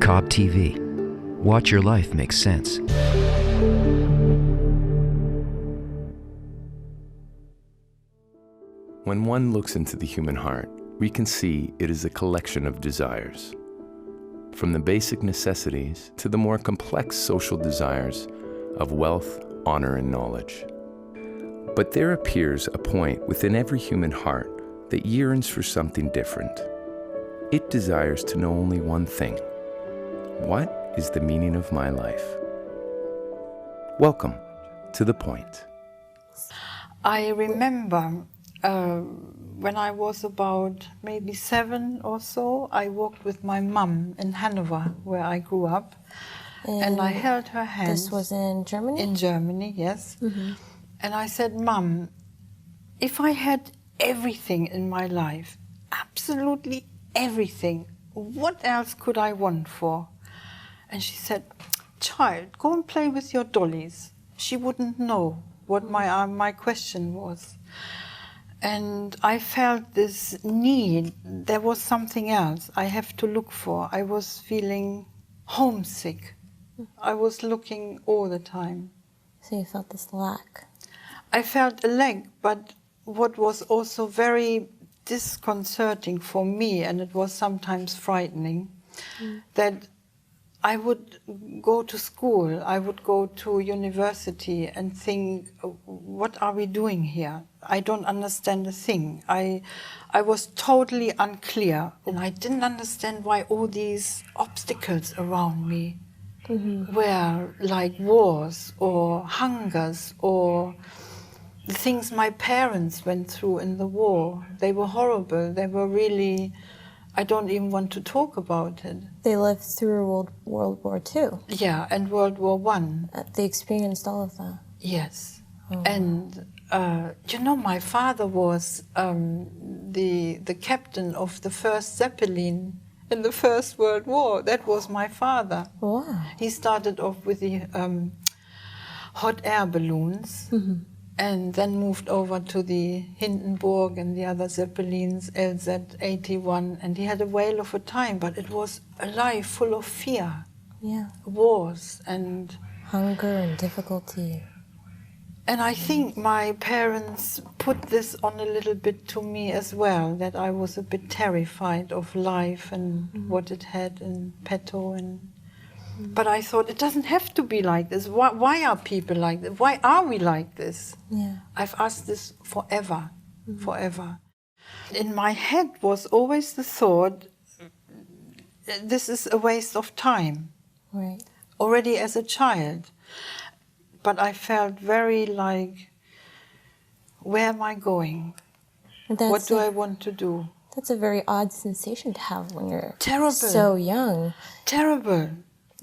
Cobb TV. Watch your life make sense. When one looks into the human heart, we can see it is a collection of desires. From the basic necessities to the more complex social desires of wealth, honor, and knowledge. But there appears a point within every human heart that yearns for something different. It desires to know only one thing. What is the meaning of my life? Welcome to The Point. I remember when I was about maybe 7 or so, I walked with my mum in Hanover, where I grew up, and I held her hand. This was in Germany? In Germany, yes. Mm-hmm. And I said, Mum, if I had everything in my life, absolutely everything, what else could I want for? And she said, child, go and play with your dollies. She wouldn't know what my question was. And I felt this need. There was something else I have to look for. I was feeling homesick. I was looking all the time. So you felt this lack? I felt a lack, but what was also very disconcerting for me, and it was sometimes frightening, that I would go to school, I would go to university and think, what are we doing here? I don't understand a thing. I was totally unclear, and I didn't understand why all these obstacles around me were like wars or hungers or the things my parents went through in the war. They were horrible. They were really, I don't even want to talk about it. They lived through World War II. Yeah, and World War I. They experienced all of that. Yes. Oh. And, you know, my father was the captain of the first Zeppelin in the First World War. That was my father. Wow. He started off with the hot air balloons. And then moved over to the Hindenburg and the other Zeppelins, LZ-81, and he had a whale of a time, but it was a life full of fear, wars and hunger and difficulty. And I think my parents put this on a little bit to me as well, that I was a bit terrified of life and what it had in petto. But I thought, it doesn't have to be like this. Why are people like this? Why are we like this? Yeah. I've asked this forever, forever. In my head was always the thought, this is a waste of time. Right. Already as a child. But I felt very like, where am I going? What do I want to do? That's a very odd sensation to have when you're terrible. So young. Terrible.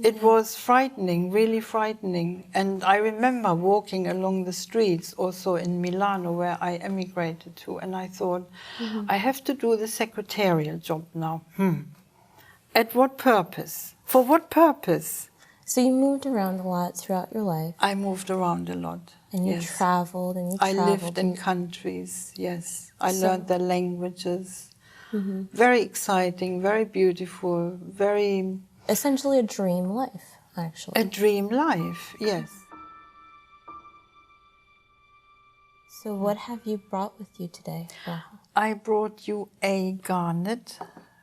It was frightening, really frightening. And I remember walking along the streets, also in Milano, where I emigrated to, and I thought, I have to do the secretarial job now. At what purpose? For what purpose? So you moved around a lot throughout your life. I moved around a lot. And you traveled and you traveled. I lived in countries, yes. I learned their languages. Very exciting, very beautiful, very... Essentially a dream life, actually. A dream life, yes. So what have you brought with you today, Bracha? I brought you a garnet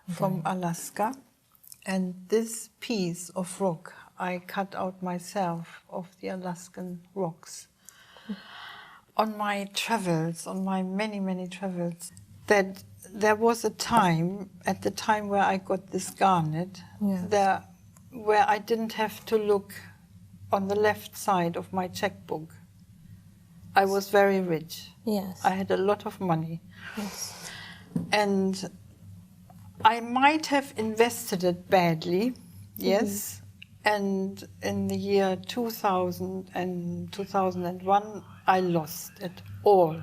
from Alaska, and this piece of rock I cut out myself of the Alaskan rocks. On my travels, on my many, many travels, that there was a time, at the time where I got this garnet, where I didn't have to look on the left side of my checkbook. I was very rich. Yes. I had a lot of money. Yes. And I might have invested it badly, yes. And in the year 2000 and 2001, I lost it all.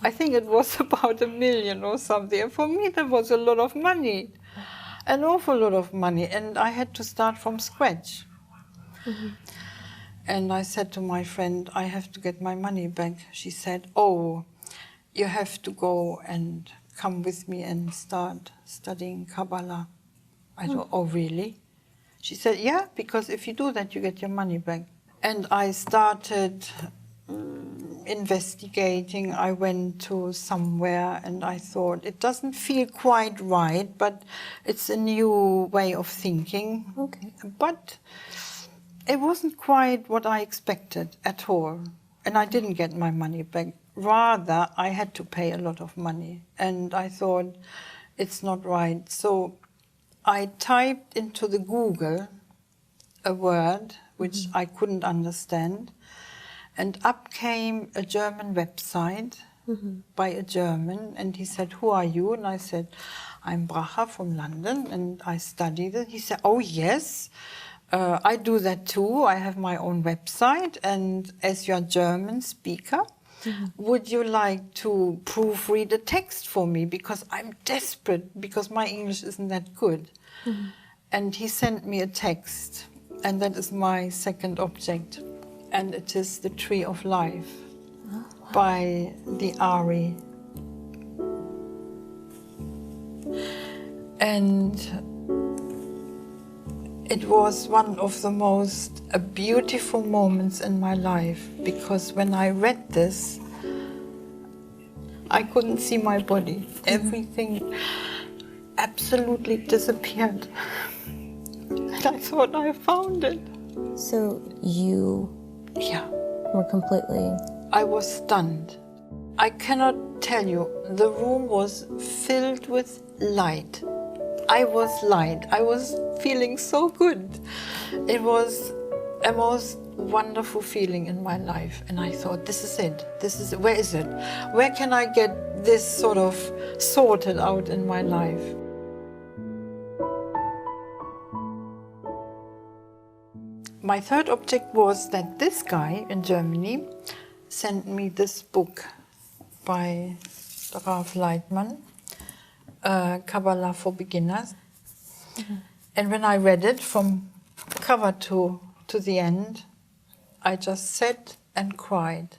I think it was about $1 million or something. And for me, that was a lot of money, an awful lot of money. And I had to start from scratch. And I said to my friend, I have to get my money back. She said, oh, you have to go and come with me and start studying Kabbalah. I thought, oh, really? She said, yeah, because if you do that, you get your money back. And I started investigating. I went to somewhere and I thought, it doesn't feel quite right, but it's a new way of thinking. Okay. But it wasn't quite what I expected at all. And I didn't get my money back. Rather, I had to pay a lot of money. And I thought, it's not right. So I typed into the Google a word which I couldn't understand. And up came a German website by a German. And he said, who are you? And I said, I'm Bracha from London. And I studied it. He said, oh, yes. I do that too. I have my own website, and as your German speaker, would you like to proofread a text for me? Because I'm desperate, because my English isn't that good. And he sent me a text, and that is my second object, and it is The Tree of Life by the Ari. And it was one of the most beautiful moments in my life, because when I read this, I couldn't see my body. Everything absolutely disappeared. And I thought I found it. So you were completely... I was stunned. I cannot tell you, the room was filled with light. I was light. I was feeling so good. It was a most wonderful feeling in my life. And I thought, this is it. This is it. Where is it? Where can I get this sort of sorted out in my life? My third object was that this guy in Germany sent me this book by Rav Laitman, Kabbalah for Beginners. And when I read it from cover to the end, I just sat and cried.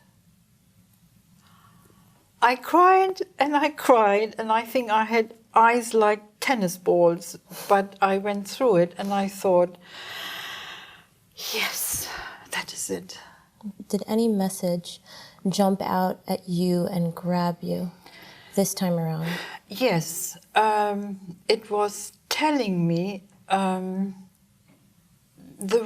I cried, and I think I had eyes like tennis balls, but I went through it and I thought, yes, that is it. Did any message jump out at you and grab you this time around? Yes, it was telling me the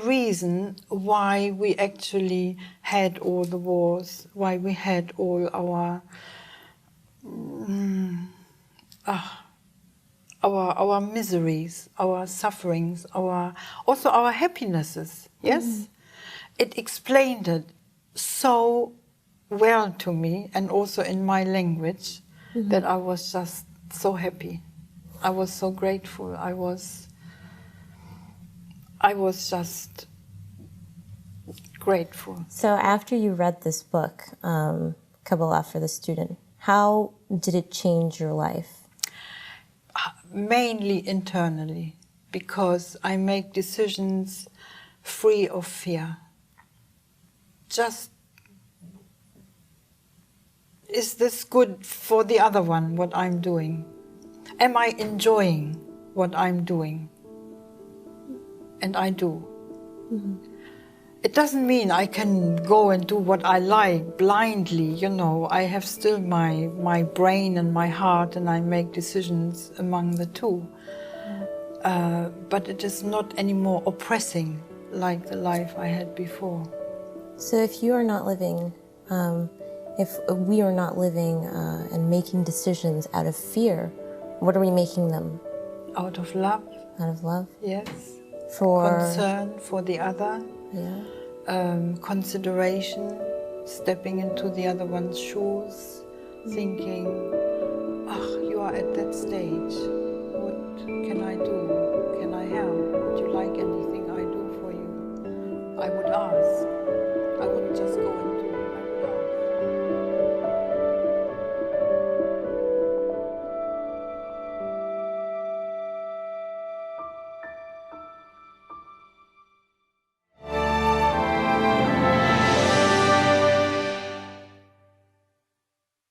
reason why we actually had all the wars, why we had all our miseries, our sufferings, also our happinesses. Yes, it explained it so well to me, and also in my language, that I was just so happy. I was so grateful. I was just grateful. So after you read this book, Kabbalah for the Student, how did it change your life? Mainly internally, because I make decisions free of fear. Just, is this good for the other one, what I'm doing? Am I enjoying what I'm doing? And I do. It doesn't mean I can go and do what I like blindly, you know. I have still my brain and my heart, and I make decisions among the two. But it is not anymore oppressing like the life I had before. So if you are not living, if we are not living and making decisions out of fear, what are we making them? Out of love. Out of love? Yes. For concern for the other. Yeah. Consideration, stepping into the other one's shoes, thinking, you are at that stage. What can I do? Can I help? Would you like anything I do for you? I would ask.